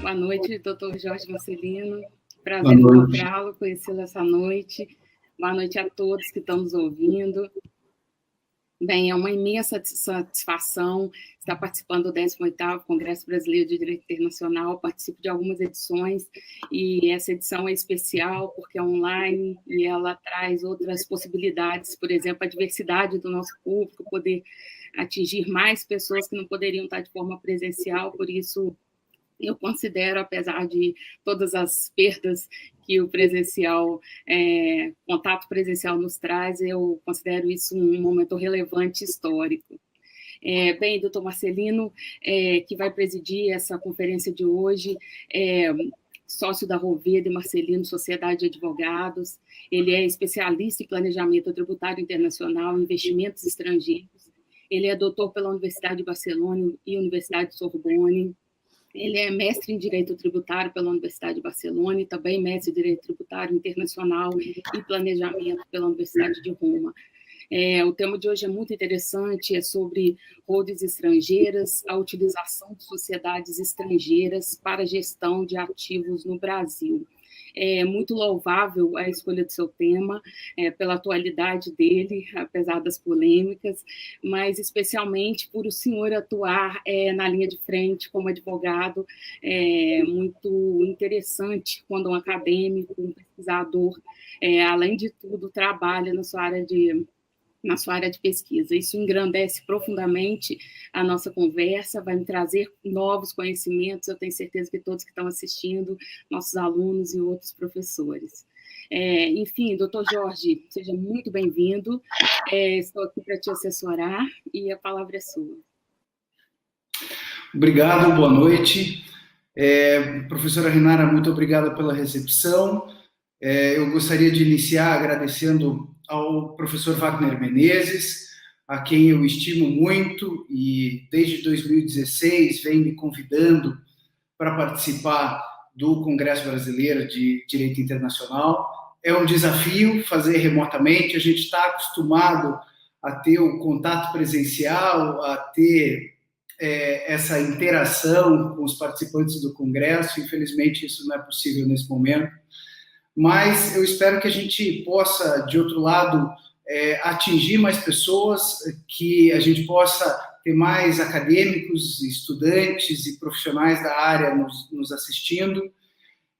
Boa noite, doutor Jorge Marcelino. Prazer encontrá-lo, conhecê-lo essa noite. Boa noite a todos que estão nos ouvindo. Bem, é uma imensa satisfação estar participando do 18º Congresso Brasileiro de Direito Internacional. Participo de algumas edições e essa edição é especial porque é online e ela traz outras possibilidades, por exemplo, a diversidade do nosso público, poder atingir mais pessoas que não poderiam estar de forma presencial, por isso eu considero, apesar de todas as perdas que o presencial, contato presencial nos traz, eu considero isso um momento relevante histórico. Bem, doutor Marcelino, que vai presidir essa conferência de hoje, sócio da Roveda e Marcelino Sociedade de Advogados, ele é especialista em planejamento tributário internacional e investimentos estrangeiros, ele é doutor pela Universidade de Barcelona e Universidade de Sorbonne. Ele é mestre em Direito Tributário pela Universidade de Barcelona e também mestre em Direito Tributário Internacional e Planejamento pela Universidade de Roma. O tema de hoje é muito interessante, é sobre holdings estrangeiras, a utilização de sociedades estrangeiras para a gestão de ativos no Brasil. É muito louvável a escolha do seu tema, pela atualidade dele, apesar das polêmicas, mas especialmente por o senhor atuar na linha de frente como advogado, muito interessante quando um acadêmico, um pesquisador, além de tudo, trabalha na sua área de pesquisa. Isso engrandece profundamente a nossa conversa, vai me trazer novos conhecimentos, eu tenho certeza que todos que estão assistindo, nossos alunos e outros professores. Enfim, doutor Jorge, seja muito bem-vindo, estou aqui para te assessorar e a palavra é sua. Obrigado, boa noite. Professora Renara, muito obrigada pela recepção. Eu gostaria de iniciar agradecendo ao professor Wagner Menezes, a quem eu estimo muito e desde 2016 vem me convidando para participar do Congresso Brasileiro de Direito Internacional. É um desafio fazer remotamente, a gente está acostumado a ter o contato presencial, a ter essa interação com os participantes do Congresso, infelizmente isso não é possível nesse momento. Mas eu espero que a gente possa, de outro lado, atingir mais pessoas, que a gente possa ter mais acadêmicos, estudantes e profissionais da área nos assistindo.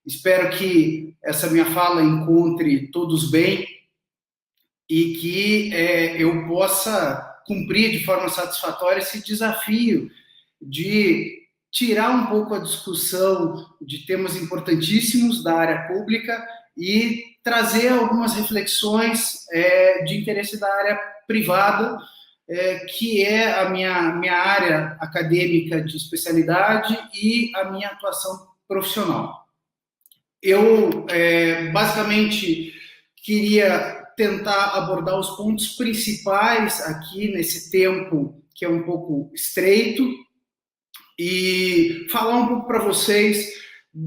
Espero que essa minha fala encontre todos bem e que eu possa cumprir de forma satisfatória esse desafio de tirar um pouco a discussão de temas importantíssimos da área pública e trazer algumas reflexões de interesse da área privada, que é a minha área acadêmica de especialidade e a minha atuação profissional. Eu, basicamente, queria tentar abordar os pontos principais aqui nesse tempo que é um pouco estreito e falar um pouco para vocês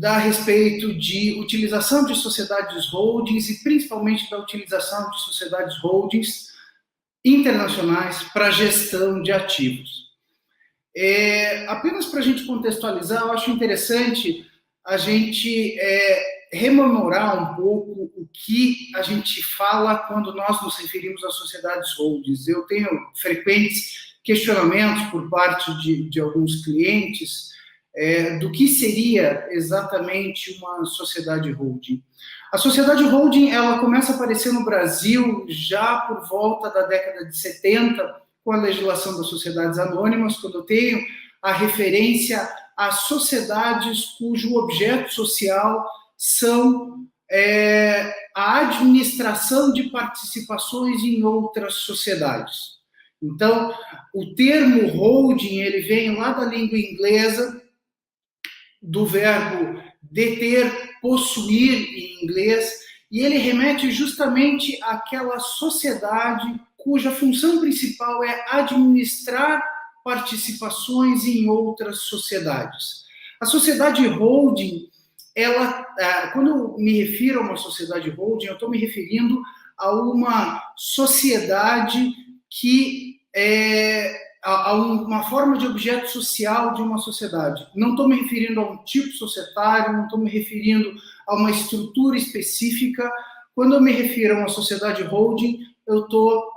a respeito de utilização de sociedades holdings e principalmente da utilização de sociedades holdings internacionais para gestão de ativos. Apenas para a gente contextualizar, eu acho interessante a gente rememorar um pouco o que a gente fala quando nós nos referimos a sociedades holdings. Eu tenho frequentes questionamentos por parte de alguns clientes do que seria exatamente uma sociedade holding. A sociedade holding ela começa a aparecer no Brasil já por volta da década de 70, com a legislação das sociedades anônimas, quando eu tenho a referência a sociedades cujo objeto social são a administração de participações em outras sociedades. Então, o termo holding ele vem lá da língua inglesa, do verbo deter, possuir em inglês, e ele remete justamente àquela sociedade cuja função principal é administrar participações em outras sociedades. A sociedade holding, quando eu me refiro a uma sociedade holding, eu estou me referindo a uma sociedade que a uma forma de objeto social de uma sociedade. Não estou me referindo a um tipo societário, não estou me referindo a uma estrutura específica. Quando eu me refiro a uma sociedade holding, eu estou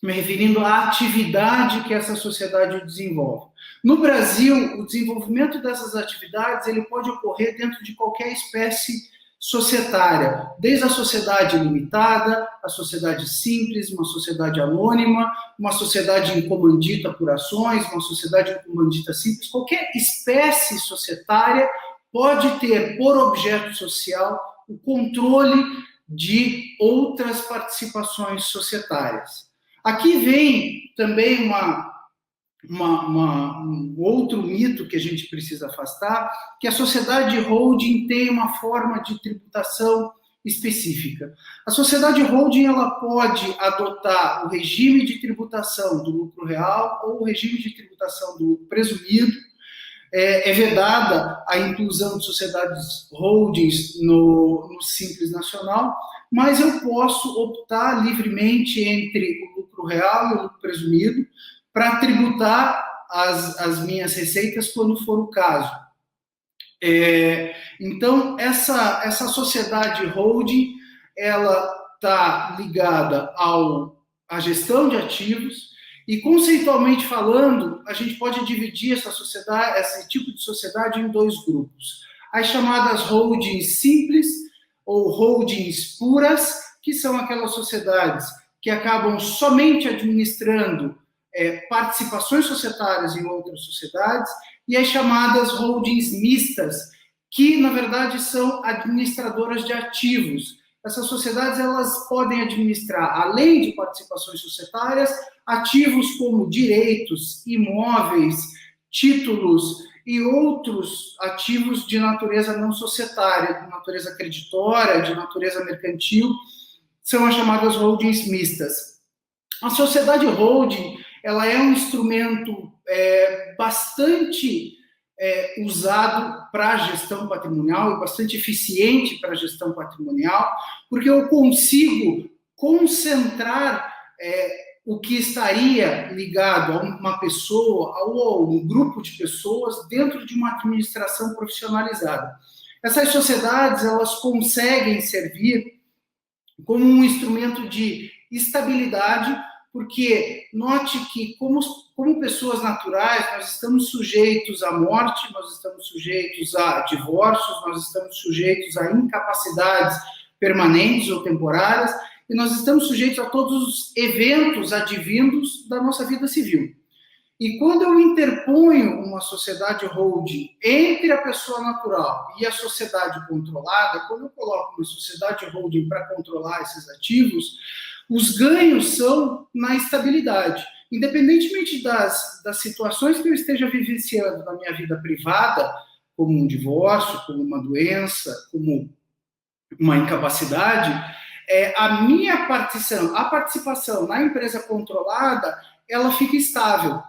me referindo à atividade que essa sociedade desenvolve. No Brasil, o desenvolvimento dessas atividades ele pode ocorrer dentro de qualquer espécie societária, desde a sociedade limitada, a sociedade simples, uma sociedade anônima, uma sociedade em comandita por ações, uma sociedade em comandita simples. Qualquer espécie societária pode ter por objeto social o controle de outras participações societárias. Aqui vem também um outro mito que a gente precisa afastar, que a sociedade holding tem uma forma de tributação específica. A sociedade holding ela pode adotar o regime de tributação do lucro real ou o regime de tributação do lucro presumido. É vedada a inclusão de sociedades holdings no Simples Nacional, mas eu posso optar livremente entre o lucro real e o lucro presumido para tributar as minhas receitas quando for o caso. Então, essa sociedade holding, ela está ligada à gestão de ativos e, conceitualmente falando, a gente pode dividir esse tipo de sociedade em dois grupos. As chamadas holdings simples ou holdings puras, que são aquelas sociedades que acabam somente administrando participações societárias em outras sociedades, e as chamadas holdings mistas, que, na verdade, são administradoras de ativos. Essas sociedades elas podem administrar, além de participações societárias, ativos como direitos, imóveis, títulos e outros ativos de natureza não societária, de natureza creditória, de natureza mercantil, são as chamadas holdings mistas. A sociedade holding ela é um instrumento bastante usado para a gestão patrimonial e bastante eficiente para a gestão patrimonial, porque eu consigo concentrar o que estaria ligado a uma pessoa ou a um grupo de pessoas dentro de uma administração profissionalizada. Essas sociedades elas conseguem servir como um instrumento de estabilidade, porque note que, como pessoas naturais, nós estamos sujeitos à morte, nós estamos sujeitos a divórcios, nós estamos sujeitos a incapacidades permanentes ou temporárias, e nós estamos sujeitos a todos os eventos advindos da nossa vida civil. E quando eu interponho uma sociedade holding entre a pessoa natural e a sociedade controlada, quando eu coloco uma sociedade holding para controlar esses ativos, os ganhos são na estabilidade. Independentemente das situações que eu esteja vivenciando na minha vida privada, como um divórcio, como uma doença, como uma incapacidade, a minha participação na empresa controlada, ela fica estável.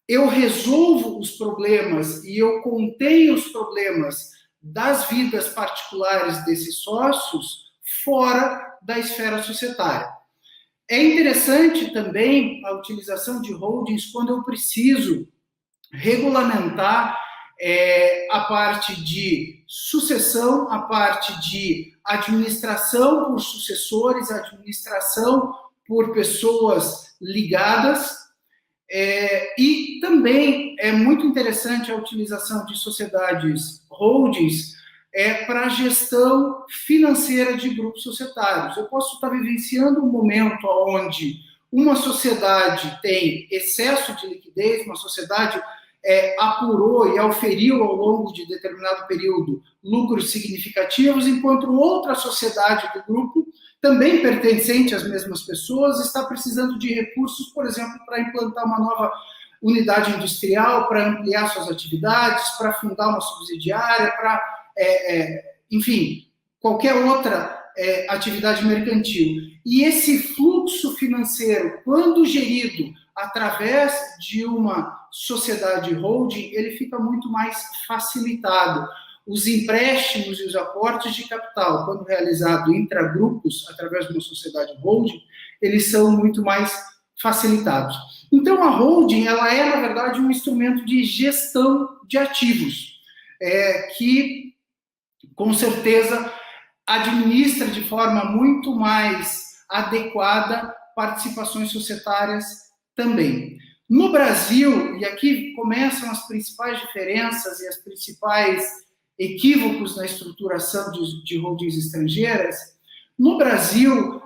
Eu resolvo os problemas e eu contenho os problemas das vidas particulares desses sócios fora da esfera societária. É interessante também a utilização de holdings quando eu preciso regulamentar a parte de sucessão, a parte de administração por sucessores, administração por pessoas ligadas, e também é muito interessante a utilização de sociedades holdings para a gestão financeira de grupos societários. Eu posso estar vivenciando um momento onde uma sociedade tem excesso de liquidez, uma sociedade apurou e auferiu ao longo de determinado período lucros significativos, enquanto outra sociedade do grupo, também pertencente às mesmas pessoas, está precisando de recursos, por exemplo, para implantar uma nova unidade industrial, para ampliar suas atividades, para fundar uma subsidiária, para, enfim, qualquer outra atividade mercantil. E esse fluxo financeiro, quando gerido através de uma sociedade holding, ele fica muito mais facilitado. Os empréstimos e os aportes de capital, quando realizado intragrupos, através de uma sociedade holding, eles são muito mais facilitados. Então, a holding, ela é, na verdade, um instrumento de gestão de ativos, que, com certeza, administra de forma muito mais adequada participações societárias também. No Brasil, e aqui começam as principais diferenças e as principais equívocos na estruturação de holdings estrangeiras, no Brasil,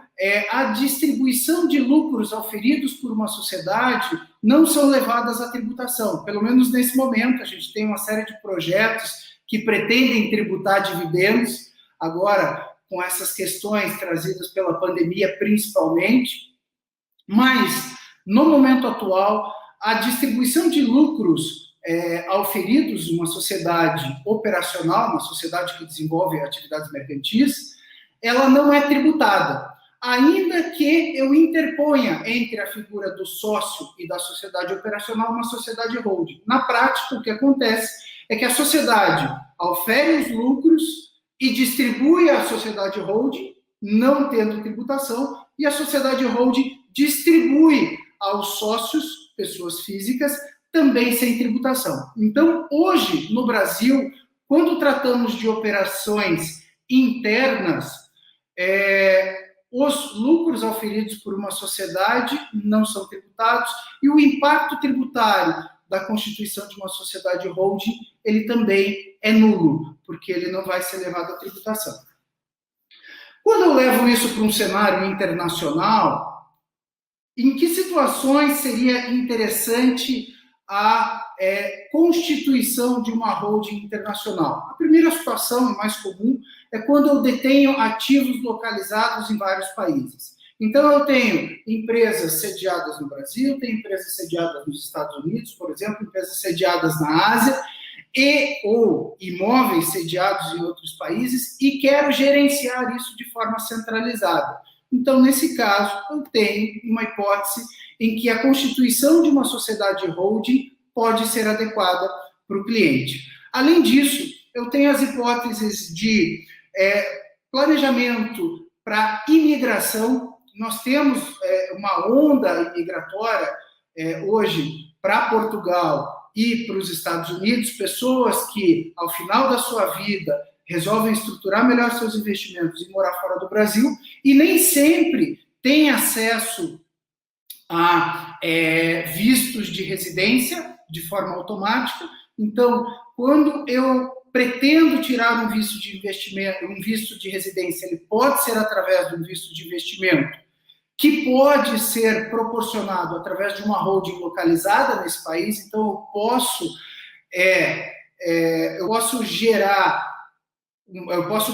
a distribuição de lucros auferidos por uma sociedade não são levadas à tributação. Pelo menos nesse momento, a gente tem uma série de projetos que pretendem tributar dividendos, agora com essas questões trazidas pela pandemia principalmente, mas no momento atual, a distribuição de lucros auferidos numa sociedade operacional, uma sociedade que desenvolve atividades mercantis, ela não é tributada, ainda que eu interponha entre a figura do sócio e da sociedade operacional uma sociedade holding. Na prática, o que acontece é que a sociedade aufere os lucros e distribui à sociedade holding, não tendo tributação, e a sociedade holding distribui aos sócios, pessoas físicas, também sem tributação. Então, hoje, no Brasil, quando tratamos de operações internas, os lucros auferidos por uma sociedade não são tributados e o impacto tributário da constituição de uma sociedade holding, ele também é nulo, porque ele não vai ser levado à tributação. Quando eu levo isso para um cenário internacional, em que situações seria interessante a constituição de uma holding internacional? A primeira situação, e mais comum, é quando eu detenho ativos localizados em vários países. Então, eu tenho empresas sediadas no Brasil, tenho empresas sediadas nos Estados Unidos, por exemplo, empresas sediadas na Ásia, ou imóveis sediados em outros países, e quero gerenciar isso de forma centralizada. Então, nesse caso, eu tenho uma hipótese em que a constituição de uma sociedade holding pode ser adequada para o cliente. Além disso, eu tenho as hipóteses de planejamento para imigração. Nós temos uma onda imigratória hoje para Portugal e para os Estados Unidos, pessoas que, ao final da sua vida, resolvem estruturar melhor seus investimentos e morar fora do Brasil, e nem sempre têm acesso a vistos de residência de forma automática. Então, quando eu pretendo tirar um visto de investimento, um visto de residência, ele pode ser através de um visto de investimento, que pode ser proporcionado através de uma holding localizada nesse país. Então, eu posso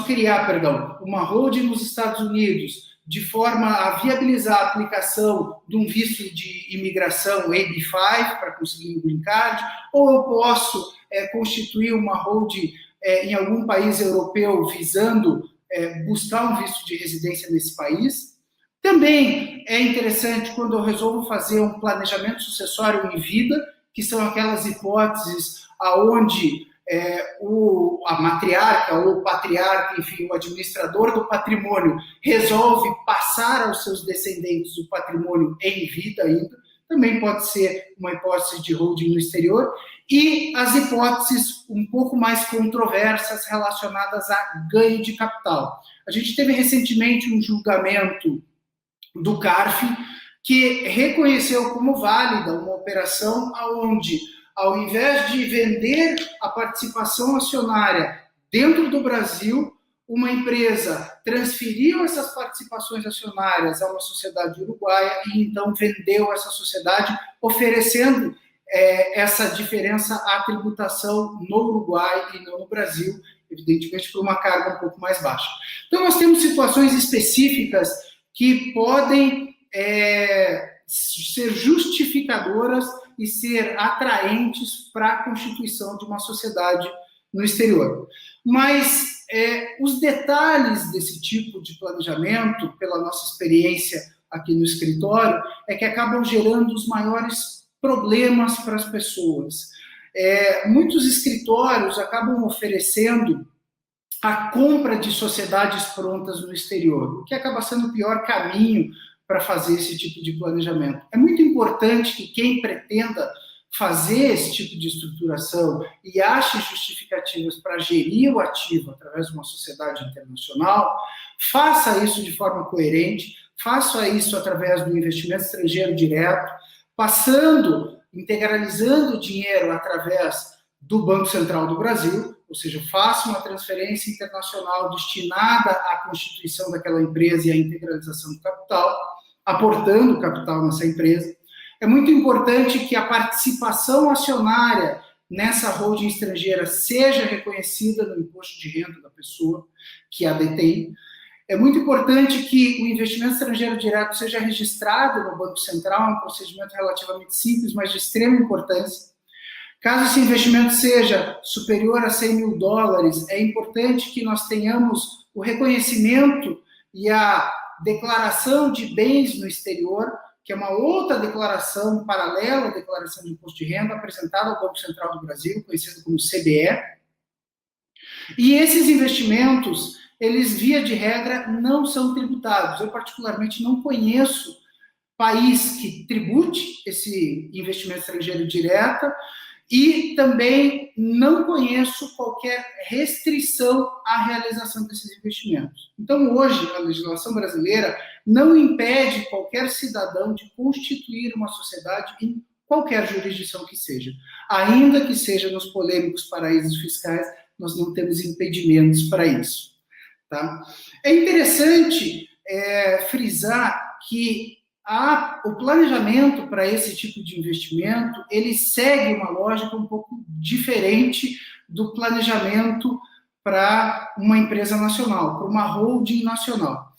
criar uma holding nos Estados Unidos de forma a viabilizar a aplicação de um visto de imigração AB5 para conseguir um green card, ou eu posso constituir uma holding em algum país europeu visando buscar um visto de residência nesse país. Também é interessante quando eu resolvo fazer um planejamento sucessório em vida, que são aquelas hipóteses aonde a matriarca ou o patriarca, enfim, o administrador do patrimônio, resolve passar aos seus descendentes o patrimônio em vida ainda. Também pode ser uma hipótese de holding no exterior. E as hipóteses um pouco mais controversas relacionadas a ganho de capital. A gente teve recentemente um julgamento do CARF que reconheceu como válida uma operação onde, ao invés de vender a participação acionária dentro do Brasil, uma empresa transferiu essas participações acionárias a uma sociedade uruguaia e então vendeu essa sociedade, oferecendo essa diferença à tributação no Uruguai e não no Brasil, evidentemente por uma carga um pouco mais baixa. Então, nós temos situações específicas que podem ser justificadoras e ser atraentes para a constituição de uma sociedade no exterior. Mas os detalhes desse tipo de planejamento, pela nossa experiência aqui no escritório, é que acabam gerando os maiores problemas para as pessoas. Muitos escritórios acabam oferecendo a compra de sociedades prontas no exterior, o que acaba sendo o pior caminho para fazer esse tipo de planejamento. É muito importante que quem pretenda fazer esse tipo de estruturação e ache justificativas para gerir o ativo através de uma sociedade internacional, faça isso de forma coerente, faça isso através do investimento estrangeiro direto, integralizando o dinheiro através do Banco Central do Brasil, ou seja, faça uma transferência internacional destinada à constituição daquela empresa e à integralização do capital, aportando capital nessa empresa. É muito importante que a participação acionária nessa holding estrangeira seja reconhecida no imposto de renda da pessoa que a detém. É muito importante que o investimento estrangeiro direto seja registrado no Banco Central, é um procedimento relativamente simples, mas de extrema importância. Caso esse investimento seja superior a $100 mil, é importante que nós tenhamos o reconhecimento e a declaração de bens no exterior, que é uma outra declaração paralela à declaração de imposto de renda apresentada ao Banco Central do Brasil, conhecido como CBE. E esses investimentos, eles, via de regra, não são tributados. Eu, particularmente, não conheço país que tribute esse investimento estrangeiro direto e também não conheço qualquer restrição à realização desses investimentos. Então, hoje, a legislação brasileira não impede qualquer cidadão de constituir uma sociedade em qualquer jurisdição que seja. Ainda que seja nos polêmicos paraísos fiscais, nós não temos impedimentos para isso. Tá? É interessante frisar que o planejamento para esse tipo de investimento, ele segue uma lógica um pouco diferente do planejamento para uma empresa nacional, para uma holding nacional.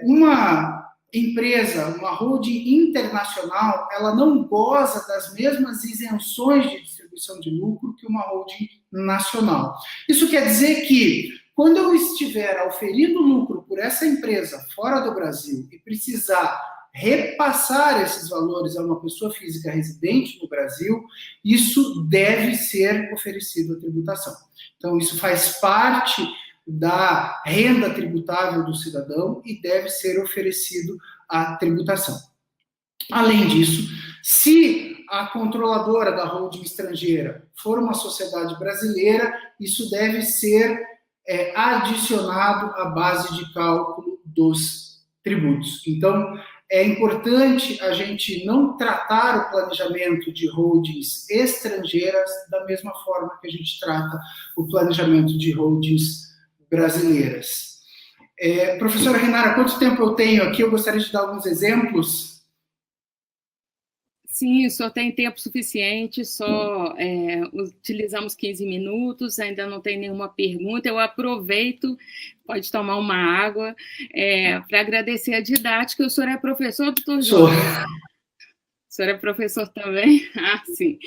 Uma empresa, uma holding internacional, ela não goza das mesmas isenções de distribuição de lucro que uma holding nacional. Isso quer dizer que, quando eu estiver auferindo lucro por essa empresa fora do Brasil e precisar repassar esses valores a uma pessoa física residente no Brasil, isso deve ser oferecido à tributação. Então, isso faz parte da renda tributável do cidadão e deve ser oferecido à tributação. Além disso, se a controladora da holding estrangeira for uma sociedade brasileira, isso deve ser adicionado à base de cálculo dos tributos. Então, é importante a gente não tratar o planejamento de holdings estrangeiras da mesma forma que a gente trata o planejamento de holdings brasileiras. Professora Renara, quanto tempo eu tenho aqui? Eu gostaria de dar alguns exemplos. Sim, só tem tempo suficiente, só utilizamos 15 minutos, ainda não tem nenhuma pergunta. Eu aproveito, pode tomar uma água, para agradecer a didática. O senhor é professor, doutor João? O senhor é professor também? Ah, sim.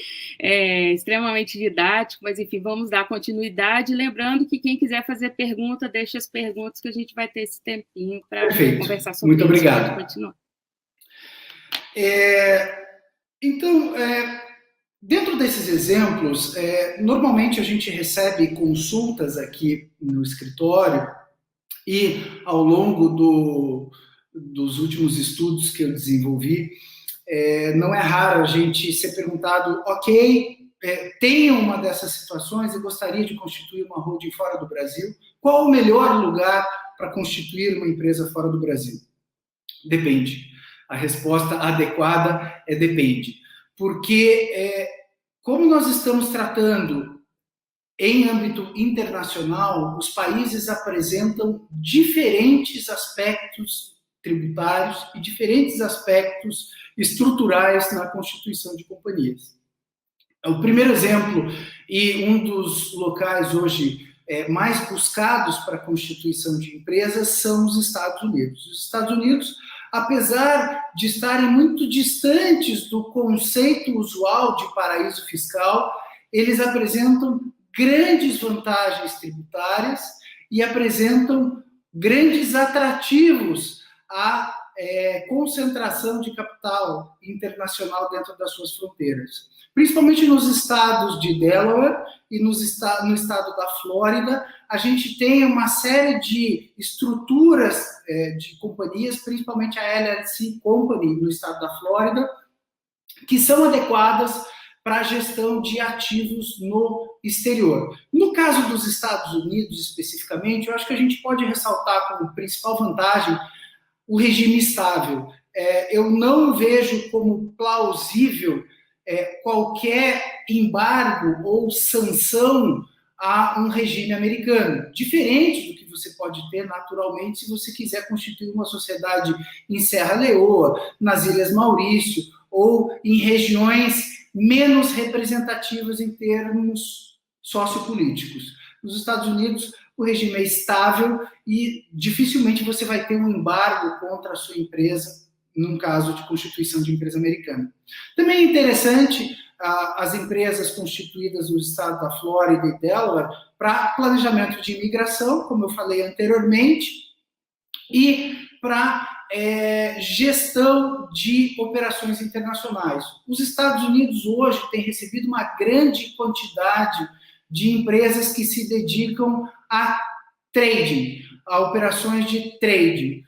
Extremamente didático, mas enfim, vamos dar continuidade. Lembrando que quem quiser fazer pergunta, deixe as perguntas que a gente vai ter esse tempinho para conversar sobre isso. Muito obrigado. Pode continuar. Então, dentro desses exemplos, normalmente a gente recebe consultas aqui no escritório e ao longo dos últimos estudos que eu desenvolvi, não é raro a gente ser perguntado, ok, tenho uma dessas situações e gostaria de constituir uma holding fora do Brasil, qual o melhor lugar para constituir uma empresa fora do Brasil? Depende. A resposta adequada é depende. Porque, como nós estamos tratando em âmbito internacional, os países apresentam diferentes aspectos tributários e diferentes aspectos estruturais na constituição de companhias. O primeiro exemplo, e um dos locais hoje mais buscados para a constituição de empresas, são os Estados Unidos. Os Estados Unidos, apesar de estarem muito distantes do conceito usual de paraíso fiscal, eles apresentam grandes vantagens tributárias e apresentam grandes atrativos a concentração de capital internacional dentro das suas fronteiras. Principalmente nos estados de Delaware e no estado da Flórida, a gente tem uma série de estruturas de companhias, principalmente a LLC Company no estado da Flórida, que são adequadas para a gestão de ativos no exterior. No caso dos Estados Unidos, especificamente, eu acho que a gente pode ressaltar como principal vantagem o regime estável. Eu não vejo como plausível qualquer embargo ou sanção a um regime americano, diferente do que você pode ter naturalmente se você quiser constituir uma sociedade em Serra Leoa, nas Ilhas Maurício, ou em regiões menos representativas em termos sociopolíticos. Nos Estados Unidos, o regime é estável e dificilmente você vai ter um embargo contra a sua empresa num caso de constituição de empresa americana. Também é interessante as empresas constituídas no estado da Flórida e Delaware para planejamento de imigração, como eu falei anteriormente, e para gestão de operações internacionais. Os Estados Unidos hoje têm recebido uma grande quantidade de empresas que se dedicam a trading, a operações de trading.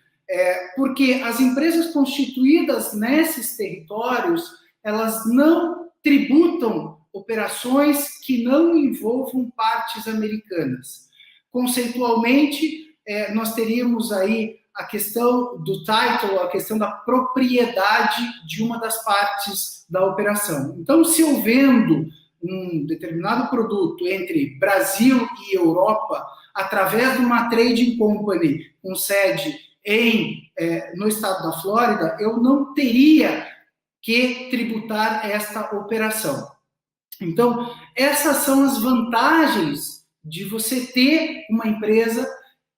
Porque as empresas constituídas nesses territórios, elas não tributam operações que não envolvam partes americanas. Conceitualmente, nós teríamos aí a questão do title, a questão da propriedade de uma das partes da operação. Então, se eu vendo um determinado produto entre Brasil e Europa, através de uma trading company com sede no estado da Flórida, eu não teria que tributar esta operação. Então, essas são as vantagens de você ter uma empresa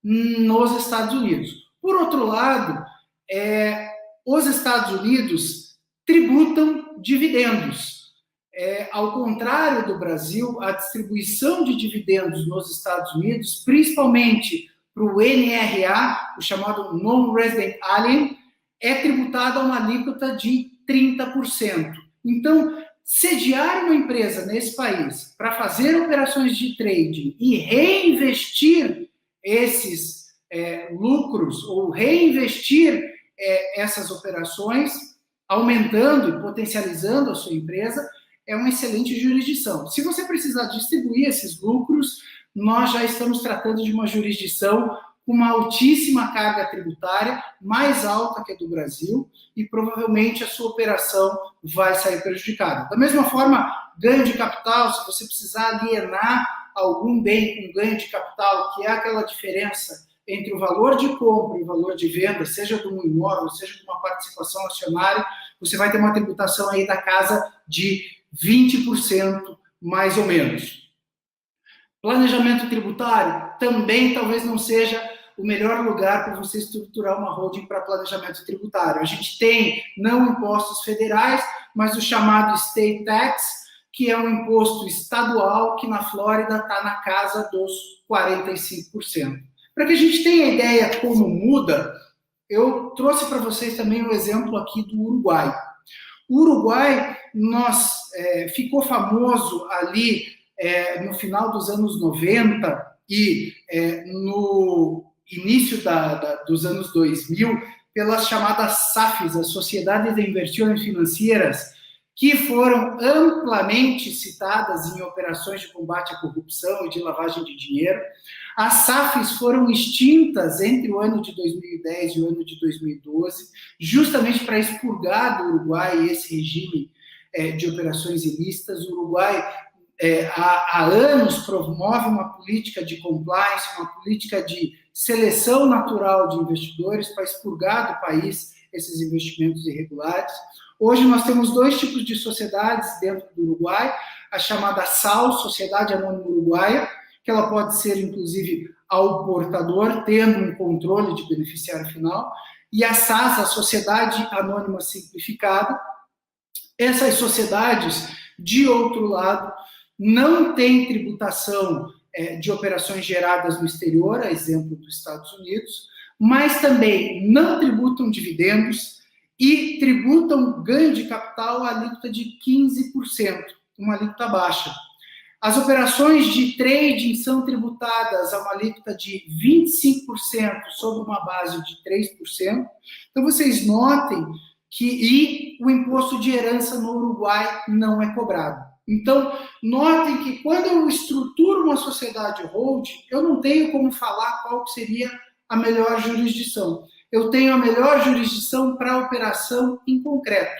nos Estados Unidos. Por outro lado, os Estados Unidos tributam dividendos. Ao contrário do Brasil, a distribuição de dividendos nos Estados Unidos, principalmente para o NRA, o chamado Non-Resident Alien, é tributada a uma alíquota de 30%. Então, sediar uma empresa nesse país para fazer operações de trading e reinvestir esses lucros ou reinvestir essas operações, aumentando e potencializando a sua empresa, é uma excelente jurisdição. Se você precisar distribuir esses lucros, nós já estamos tratando de uma jurisdição com uma altíssima carga tributária, mais alta que a do Brasil, e provavelmente a sua operação vai sair prejudicada. Da mesma forma, ganho de capital, se você precisar alienar algum bem com ganho de capital, que é aquela diferença entre o valor de compra e o valor de venda, seja de um imóvel, seja de uma participação acionária, você vai ter uma tributação aí da casa de 20%, mais ou menos. Planejamento tributário também talvez não seja o melhor lugar para você estruturar uma holding para planejamento tributário. A gente tem não impostos federais, mas o chamado state tax, que é um imposto estadual que na Flórida está na casa dos 45%. Para que a gente tenha ideia como muda, eu trouxe para vocês também um exemplo aqui do Uruguai. O Uruguai ficou famoso ali no final dos anos 90 e no início dos anos 2000, pelas chamadas SAFs, as Sociedades de Inversões Financeiras, que foram amplamente citadas em operações de combate à corrupção e de lavagem de dinheiro. As SAFs foram extintas entre o ano de 2010 e o ano de 2012, justamente para expurgar do Uruguai esse regime de operações ilícitas. O Uruguai, há anos, promove uma política de compliance, uma política de seleção natural de investidores para expurgar do país esses investimentos irregulares. Hoje nós temos dois tipos de sociedades dentro do Uruguai, a chamada SAL, Sociedade Anônima Uruguaia, que ela pode ser, inclusive, ao portador, tendo um controle de beneficiário final, e a SAS, a Sociedade Anônima Simplificada. Essas sociedades, de outro lado, não têm tributação de operações geradas no exterior, a exemplo dos Estados Unidos, mas também não tributam dividendos e tributam ganho de capital à alíquota de 15%, uma alíquota baixa. As operações de trading são tributadas a uma alíquota de 25% sobre uma base de 3%. Então, vocês notem que o imposto de herança no Uruguai não é cobrado. Então, notem que quando eu estruturo uma sociedade holding, eu não tenho como falar qual seria a melhor jurisdição. Eu tenho a melhor jurisdição para a operação em concreto.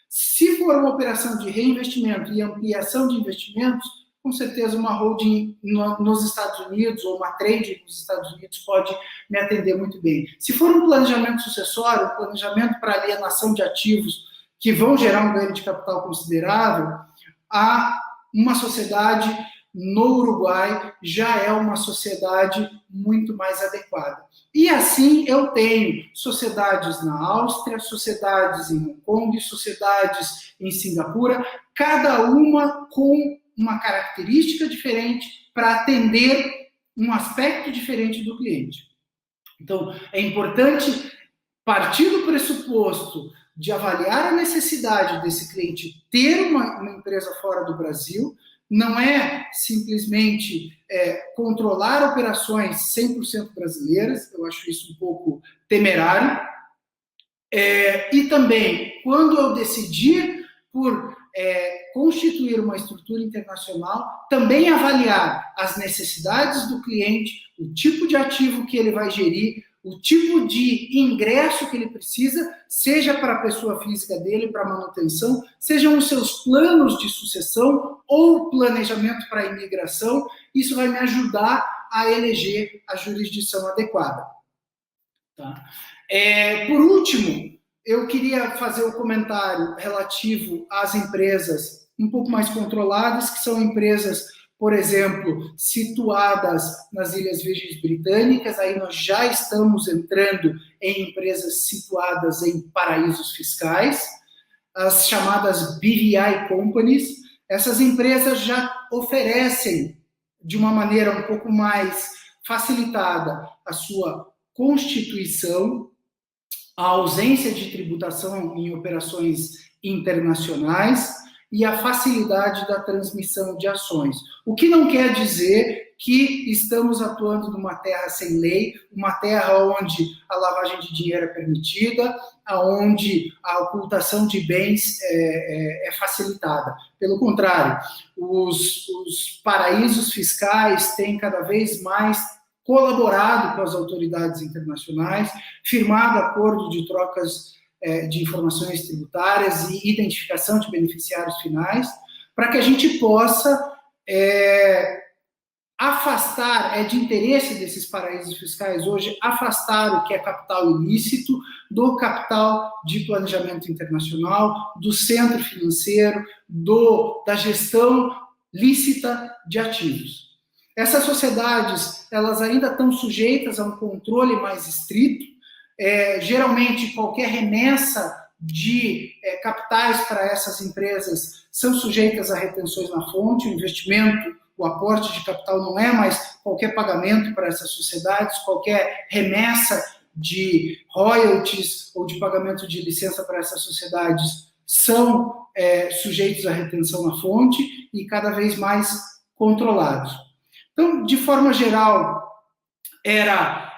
Se for uma operação de reinvestimento e ampliação de investimentos, com certeza uma holding nos Estados Unidos ou uma trade nos Estados Unidos pode me atender muito bem. Se for um planejamento sucessório, um planejamento para alienação de ativos que vão gerar um ganho de capital considerável, uma sociedade no Uruguai já é uma sociedade muito mais adequada. E assim eu tenho sociedades na Áustria, sociedades em Hong Kong, sociedades em Singapura, cada uma com uma característica diferente para atender um aspecto diferente do cliente. Então, é importante partir do pressuposto de avaliar a necessidade desse cliente ter uma empresa fora do Brasil, não é simplesmente controlar operações 100% brasileiras, eu acho isso um pouco temerário, e também, quando eu decidir por constituir uma estrutura internacional, também avaliar as necessidades do cliente, o tipo de ativo que ele vai gerir, o tipo de ingresso que ele precisa, seja para a pessoa física dele, para manutenção, sejam os seus planos de sucessão ou planejamento para a imigração, isso vai me ajudar a eleger a jurisdição adequada. Tá? Por último, eu queria fazer um comentário relativo às empresas um pouco mais controladas, que são empresas, por exemplo, situadas nas Ilhas Virgens Britânicas. Aí nós já estamos entrando em empresas situadas em paraísos fiscais, as chamadas BVI Companies. Essas empresas já oferecem, de uma maneira um pouco mais facilitada, a sua constituição, a ausência de tributação em operações internacionais e a facilidade da transmissão de ações. O que não quer dizer que estamos atuando numa terra sem lei, uma terra onde a lavagem de dinheiro é permitida, onde a ocultação de bens é facilitada. Pelo contrário, os paraísos fiscais têm cada vez mais colaborado com as autoridades internacionais, firmado acordo de trocas de informações tributárias e identificação de beneficiários finais, para que a gente possa afastar, é de interesse desses paraísos fiscais hoje, afastar o que é capital ilícito do capital de planejamento internacional, do centro financeiro, da gestão lícita de ativos. Essas sociedades, elas ainda estão sujeitas a um controle mais estrito. Geralmente, qualquer remessa de capitais para essas empresas são sujeitas a retenções na fonte. O investimento, o aporte de capital não é mais qualquer pagamento para essas sociedades, qualquer remessa de royalties ou de pagamento de licença para essas sociedades são sujeitos à retenção na fonte e cada vez mais controlados. Então, de forma geral, era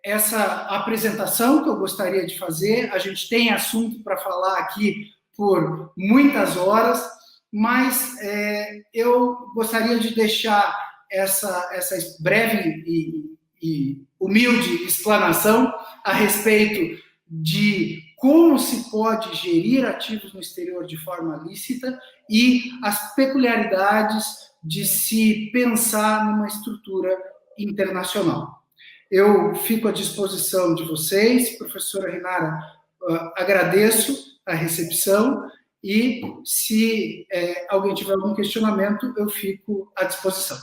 essa apresentação que eu gostaria de fazer. A gente tem assunto para falar aqui por muitas horas, mas eu gostaria de deixar essa breve e humilde explanação a respeito de como se pode gerir ativos no exterior de forma lícita e as peculiaridades de se pensar numa estrutura internacional. Eu fico à disposição de vocês, professora Renara, agradeço a recepção e se alguém tiver algum questionamento, eu fico à disposição.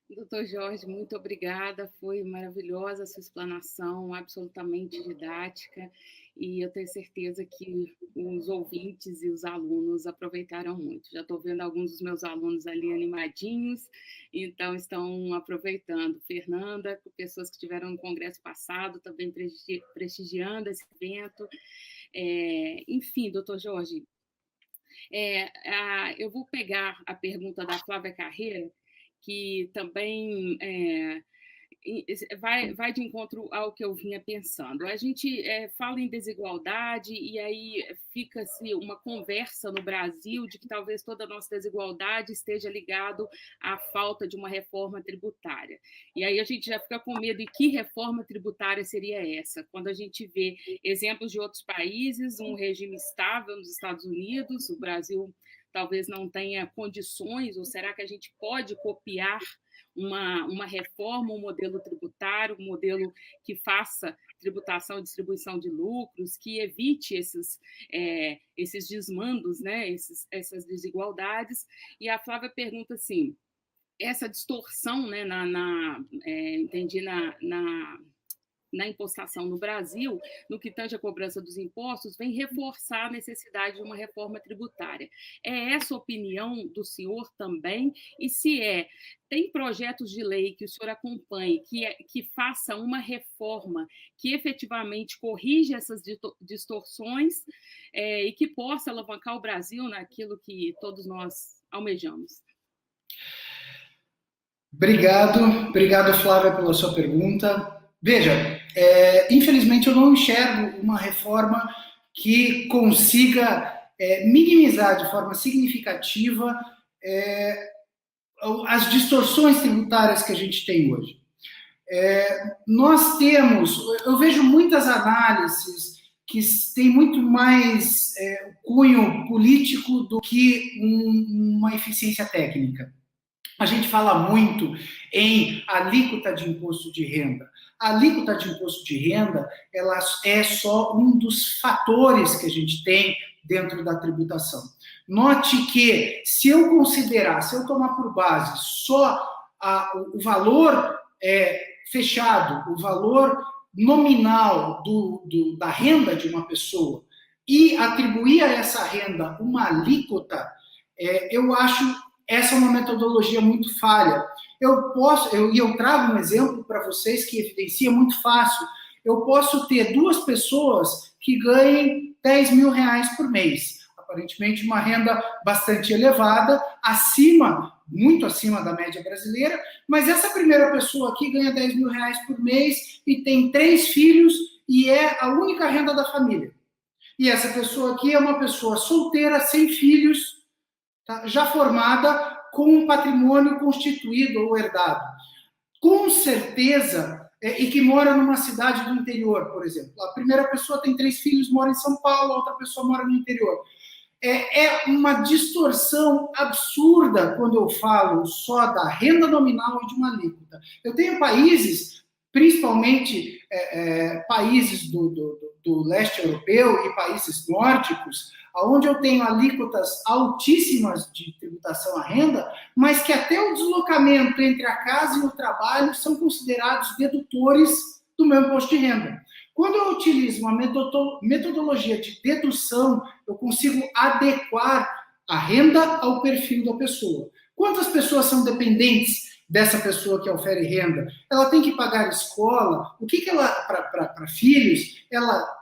Doutor Jorge, muito obrigada, foi maravilhosa a sua explanação, absolutamente didática, e eu tenho certeza que os ouvintes e os alunos aproveitaram muito. Já estou vendo alguns dos meus alunos ali animadinhos, então estão aproveitando. Fernanda, pessoas que estiveram no congresso passado, também prestigiando esse evento. Enfim, doutor Jorge, eu vou pegar a pergunta da Flávia Carreira, que também vai de encontro ao que eu vinha pensando. A gente fala em desigualdade e aí fica-se uma conversa no Brasil de que talvez toda a nossa desigualdade esteja ligado à falta de uma reforma tributária. E aí a gente já fica com medo, e que reforma tributária seria essa? Quando a gente vê exemplos de outros países, um regime estável nos Estados Unidos, o Brasil talvez não tenha condições, ou será que a gente pode copiar uma reforma, um modelo tributário, um modelo que faça tributação e distribuição de lucros, que evite esses desmandos, né, essas desigualdades? E a Flávia pergunta assim, essa distorção, né, entendi, na impostação no Brasil, no que tange a cobrança dos impostos, vem reforçar a necessidade de uma reforma tributária. É essa a opinião do senhor também? E se tem projetos de lei que o senhor acompanhe, que faça uma reforma que efetivamente corrija essas distorções e que possa alavancar o Brasil naquilo que todos nós almejamos? Obrigado, Flávia, pela sua pergunta. Veja, infelizmente eu não enxergo uma reforma que consiga minimizar de forma significativa as distorções tributárias que a gente tem hoje. Eu vejo muitas análises que têm muito mais cunho político do que uma eficiência técnica. A gente fala muito em alíquota de imposto de renda. A alíquota de imposto de renda, ela é só um dos fatores que a gente tem dentro da tributação. Note que, se eu tomar por base só o valor fechado, o valor nominal da renda de uma pessoa e atribuir a essa renda uma alíquota, eu acho essa é uma metodologia muito falha. Eu trago um exemplo para vocês que evidencia muito fácil. Eu posso ter duas pessoas que ganhem R$10.000 por mês. Aparentemente uma renda bastante elevada, muito acima da média brasileira, mas essa primeira pessoa aqui ganha R$10.000 por mês e tem 3 filhos e é a única renda da família. E essa pessoa aqui é uma pessoa solteira, sem filhos, já formada, com um patrimônio constituído ou herdado. Com certeza, e que mora numa cidade do interior, por exemplo. A primeira pessoa tem 3 filhos, mora em São Paulo, a outra pessoa mora no interior. É uma distorção absurda quando eu falo só da renda nominal e de uma alíquota. Eu tenho países, principalmente países do leste europeu e países nórdicos, onde eu tenho alíquotas altíssimas de tributação à renda, mas que até o deslocamento entre a casa e o trabalho são considerados dedutores do meu imposto de renda. Quando eu utilizo uma metodologia de dedução, eu consigo adequar a renda ao perfil da pessoa. Quantas pessoas são dependentes dessa pessoa que ofere renda? Ela tem que pagar escola? O que ela, para filhos, ela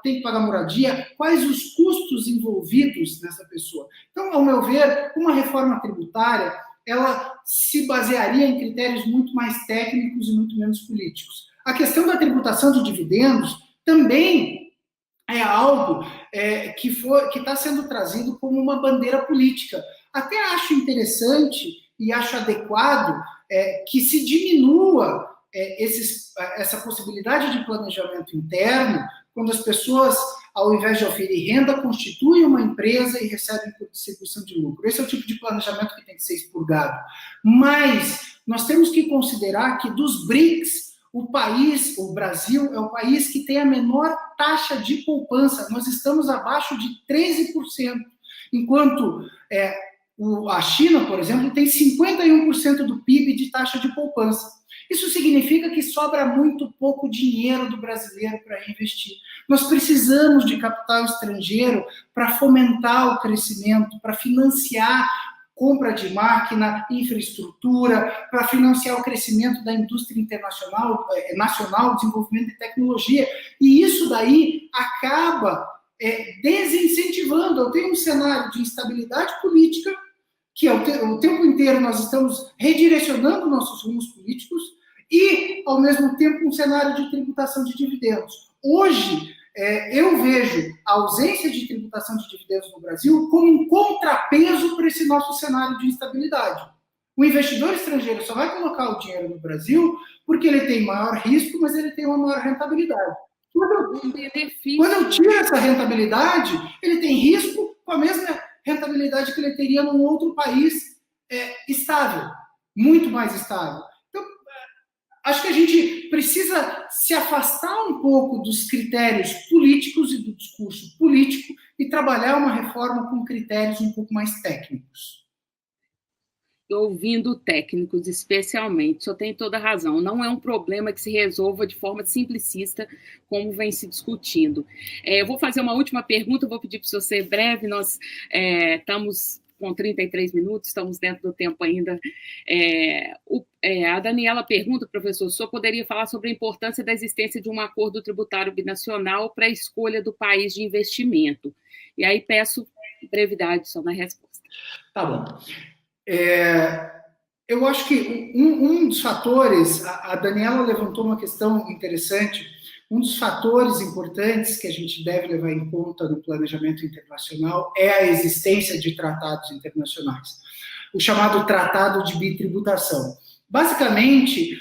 tem que pagar moradia? Quais os custos envolvidos nessa pessoa? Então, ao meu ver, uma reforma tributária, ela se basearia em critérios muito mais técnicos e muito menos políticos. A questão da tributação de dividendos também é algo que está sendo trazido como uma bandeira política. Até acho interessante e acho adequado que se diminua essa possibilidade de planejamento interno, quando as pessoas, ao invés de oferir renda, constituem uma empresa e recebem por distribuição de lucro. Esse é o tipo de planejamento que tem que ser expurgado. Mas nós temos que considerar que dos BRICS, o Brasil, é o país que tem a menor taxa de poupança. Nós estamos abaixo de 13%, enquanto A China, por exemplo, tem 51% do PIB de taxa de poupança. Isso significa que sobra muito pouco dinheiro do brasileiro para investir. Nós precisamos de capital estrangeiro para fomentar o crescimento, para financiar compra de máquina, infraestrutura, para financiar o crescimento da indústria internacional, nacional, desenvolvimento de tecnologia. E isso daí acaba desincentivando. Eu tenho um cenário de instabilidade política, que o tempo inteiro nós estamos redirecionando nossos rumos políticos, e, ao mesmo tempo, um cenário de tributação de dividendos. Hoje, eu vejo a ausência de tributação de dividendos no Brasil como um contrapeso para esse nosso cenário de instabilidade. O investidor estrangeiro só vai colocar o dinheiro no Brasil porque ele tem maior risco, mas ele tem uma maior rentabilidade. Quando eu tiro essa rentabilidade, ele tem risco com a mesma rentabilidade que ele teria num outro país estável, muito mais estável. Então, acho que a gente precisa se afastar um pouco dos critérios políticos e do discurso político e trabalhar uma reforma com critérios um pouco mais técnicos. Ouvindo técnicos, especialmente, o senhor tem toda a razão. Não é um problema que se resolva de forma simplicista, como vem se discutindo. Eu vou fazer uma última pergunta, vou pedir para o senhor ser breve. Nós estamos com 33 minutos, estamos dentro do tempo ainda. A Daniela pergunta, professor, o senhor poderia falar sobre a importância da existência de um acordo tributário binacional para a escolha do país de investimento? E aí peço brevidade só na resposta. Tá bom. Eu acho que um dos fatores, a Daniela levantou uma questão interessante, um dos fatores importantes que a gente deve levar em conta no planejamento internacional é a existência de tratados internacionais, o chamado Tratado de Bitributação. Basicamente,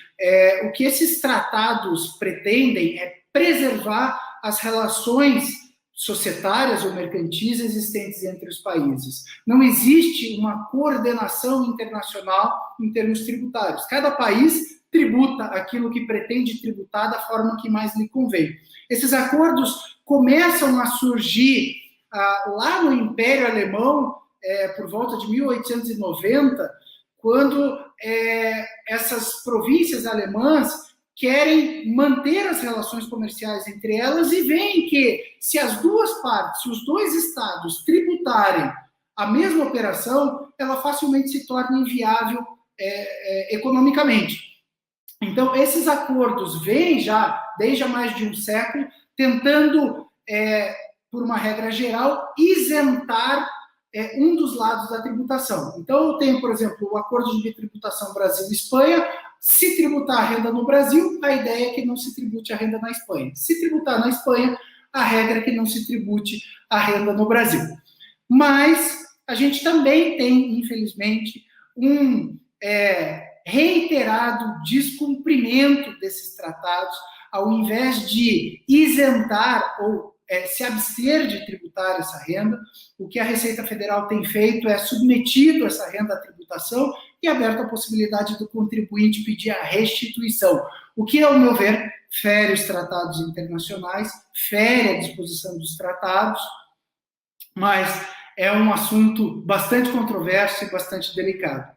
o que esses tratados pretendem é preservar as relações societárias ou mercantis existentes entre os países. Não existe uma coordenação internacional em termos tributários. Cada país tributa aquilo que pretende tributar da forma que mais lhe convém. Esses acordos começam a surgir lá no Império Alemão, por volta de 1890, quando essas províncias alemãs querem manter as relações comerciais entre elas e veem que, se as duas partes, se os dois estados tributarem a mesma operação, ela facilmente se torna inviável economicamente. Então, esses acordos vêm já, desde há mais de um século, tentando, por uma regra geral, isentar um dos lados da tributação. Então, eu tenho, por exemplo, o acordo de tributação Brasil-Espanha. Se tributar a renda no Brasil, a ideia é que não se tribute a renda na Espanha. Se tributar na Espanha, a regra é que não se tribute a renda no Brasil. Mas a gente também tem, infelizmente, um reiterado descumprimento desses tratados, ao invés de isentar ou se abster de tributar essa renda. O que a Receita Federal tem feito é submetido essa renda à tributação e aberto a possibilidade do contribuinte pedir a restituição, o que, ao meu ver, fere os tratados internacionais, fere a disposição dos tratados, mas é um assunto bastante controverso e bastante delicado.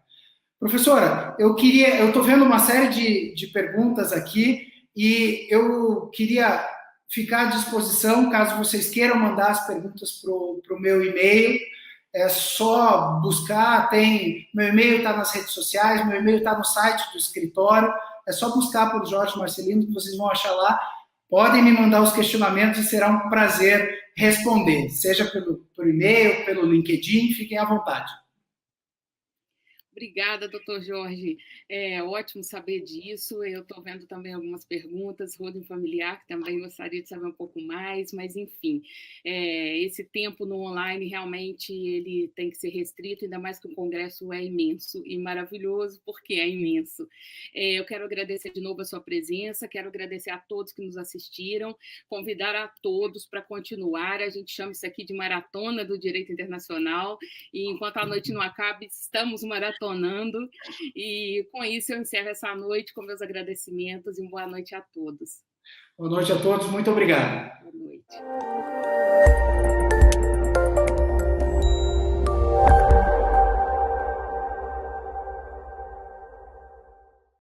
Professora, eu estou vendo uma série de perguntas aqui e eu queria ficar à disposição, caso vocês queiram mandar as perguntas para o meu e-mail. É só buscar, meu e-mail está nas redes sociais, meu e-mail está no site do escritório, é só buscar por Jorge Marcelino que vocês vão achar lá. Podem me mandar os questionamentos e será um prazer responder, seja por e-mail, pelo LinkedIn, fiquem à vontade. Obrigada, doutor Jorge. É ótimo saber disso. Eu estou vendo também algumas perguntas, holding familiar, que também gostaria de saber um pouco mais, mas, enfim, esse tempo no online, realmente, ele tem que ser restrito, ainda mais que o Congresso é imenso e maravilhoso, porque é imenso. Eu quero agradecer de novo a sua presença, quero agradecer a todos que nos assistiram, convidar a todos para continuar. A gente chama isso aqui de Maratona do Direito Internacional, e enquanto a noite não acaba, estamos maratonando. E com isso eu encerro essa noite com meus agradecimentos e boa noite a todos. Boa noite a todos, muito obrigado. Boa noite.